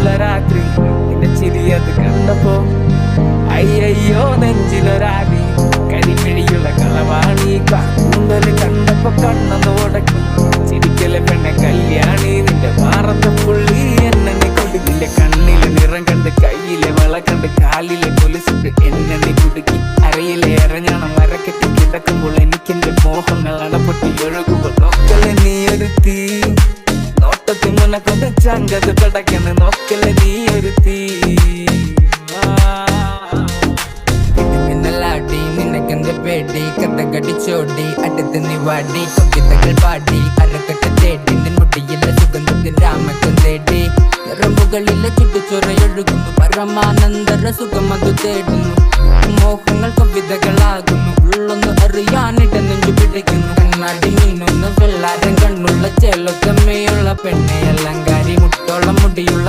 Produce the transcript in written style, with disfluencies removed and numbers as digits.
മഞ്ഞുള്ള രാത്രി നിന്റെ ചിരിയത് കണ്ടപ്പോ അയ്യോ നെഞ്ചിലൊരാവി കരിമിഴിയുള്ള കളവാണി കാണ്ടല് കണ്ടപ്പോ കണ്ണതോടക്കി ചിരിക്കലെ പെണ്ണെ കല്യാണി നിന്റെ മാറത്തെ പുള്ളി എന്നെ കൊടുക്കില്ല കണ്ണിലെ നിറം കണ്ട് കയ്യിലെ വള കണ്ട് കാലിലെ കൊലുസിട്ട് എന്നെ നീ കുടുക്കി അരയിലെ ഇറങ്ങണം മരക്കെട്ടി കിടക്കുമ്പോൾ എനിക്കെന്റെ മോഹങ്ങൾ അടപൊട്ടി ഒഴുകുമ്പോൾ നോക്കലെ നീ ഒരു തീ നോട്ടത്തിൽ മുനക്കൊണ്ട് ചങ്കത് പടക്കന്ന് നോക്കലെ നീ ഒരു തീ മിന്നലാടി നിനക്കെന്ത് പേടി കഥകടിച്ചോടി അടുത്ത് നീ വാടി കവിതകൾ പാടി അരക്കെട്ട് തേടി നിൻ മുടിയിലെ സുഗന്ധത്തിൽ രാമക്കം തേടി നിറമ്പുകളിലെ ചുട്ടുചൊറയൊഴുകുന്നു പരമാനന്ദര സുഖം അത് തേടുന്നു മോഹങ്ങൾ കവിതകളാകുന്നു ഉള്ളൊന്ന് അറിയാനിട നെഞ്ചു പിടിക്കുന്നു കണ്ണാടി മീനൊന്ന് വെള്ളാരം കണ്ണുള്ള ചേലൊത്തമ്മയുള്ള പെണ്ണെ അലങ്കാരി മുട്ടോളം മുടിയുള്ള